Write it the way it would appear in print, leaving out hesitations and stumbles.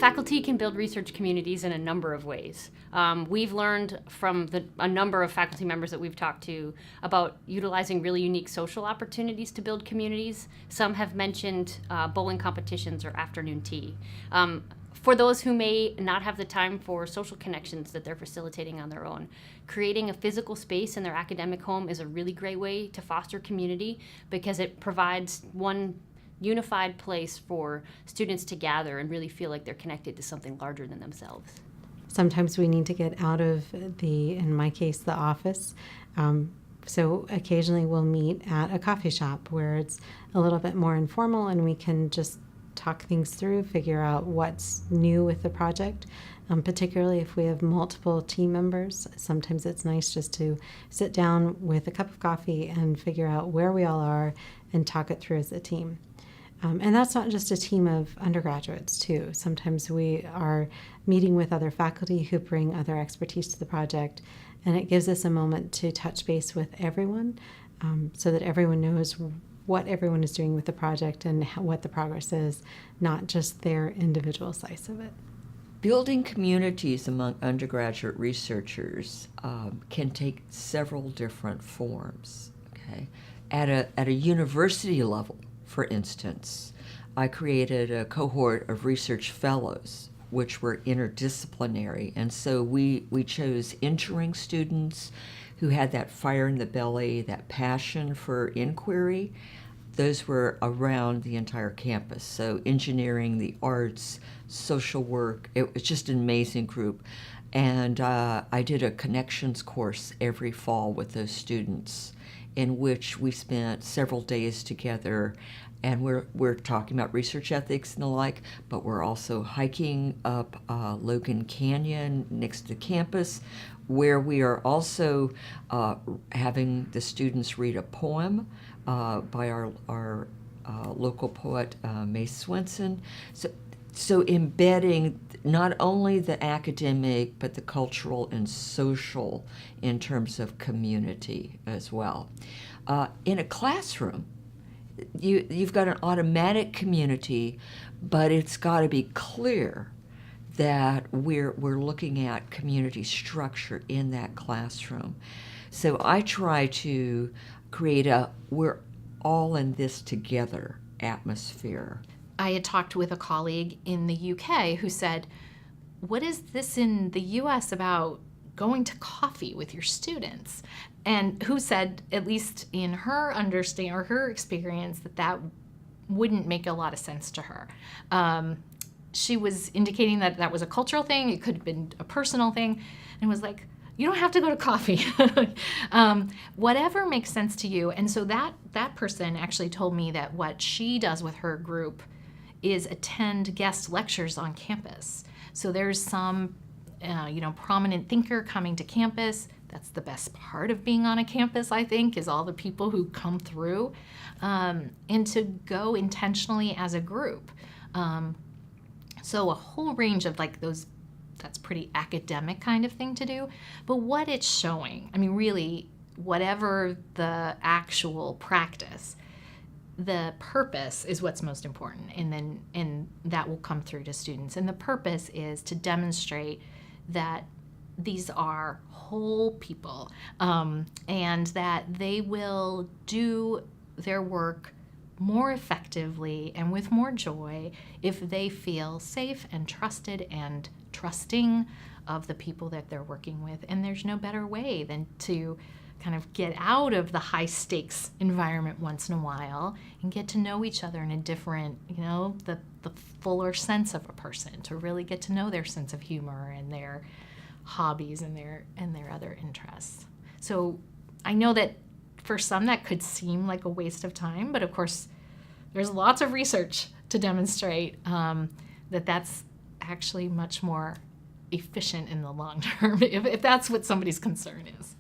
Faculty can build research communities in a number of ways. We've learned from a number of faculty members that we've talked to about utilizing really unique social opportunities to build communities. Some have mentioned bowling competitions or afternoon tea. For those who may not have the time for social connections that they're facilitating on their own, creating a physical space in their academic home is a really great way to foster community because it provides one unified place for students to gather and really feel like they're connected to something larger than themselves. Sometimes we need to get out of in my case, the office. So occasionally we'll meet at a coffee shop where it's a little bit more informal and we can just talk things through, figure out what's new with the project. Particularly if we have multiple team members, sometimes it's nice just to sit down with a cup of coffee and figure out where we all are and talk it through as a team. And that's not just a team of undergraduates, too. Sometimes we are meeting with other faculty who bring other expertise to the project, and it gives us a moment to touch base with everyone so that everyone knows what everyone is doing with the project and what the progress is, not just their individual slice of it. Building communities among undergraduate researchers can take several different forms. Okay, at a university level, for instance, I created a cohort of research fellows, which were interdisciplinary, and so we chose entering students who had that fire in the belly, that passion for inquiry. Those were around the entire campus. So engineering, the arts, social work, it was just an amazing group. And I did a connections course every fall with those students in which we spent several days together. And we're talking about research ethics and the like, but we're also hiking up Logan Canyon next to the campus, where we are also having the students read a poem by our local poet, Mae Swenson. So embedding not only the academic, but the cultural and social in terms of community as well. In a classroom, you've got an automatic community, but it's got to be clear that we're looking at community structure in that classroom. So I try to create a we're all in this together atmosphere. I had talked with a colleague in the UK who said, what is this in the US about going to coffee with your students? And who said, at least in her understanding or her experience, that wouldn't make a lot of sense to her. She was indicating that was a cultural thing, it could have been a personal thing, and was like, you don't have to go to coffee. Whatever makes sense to you. And so that person actually told me that what she does with her group is attend guest lectures on campus. So there's some prominent thinker coming to campus. That's the best part of being on a campus, I think, is all the people who come through, and to go intentionally as a group. So a whole range of those, that's pretty academic kind of thing to do. But what it's showing, I mean, really, whatever the actual practice, the purpose is what's most important, and that will come through to students. And the purpose is to demonstrate that these are whole people, and that they will do their work more effectively and with more joy if they feel safe and trusted and trusting of the people that they're working with. And there's no better way than to kind of get out of the high stakes environment once in a while and get to know each other in a different, the fuller sense of a person, to really get to know their sense of humor and their hobbies and their other interests. So I know that for some that could seem like a waste of time, but of course there's lots of research to demonstrate that that's actually much more efficient in the long term, if that's what somebody's concern is.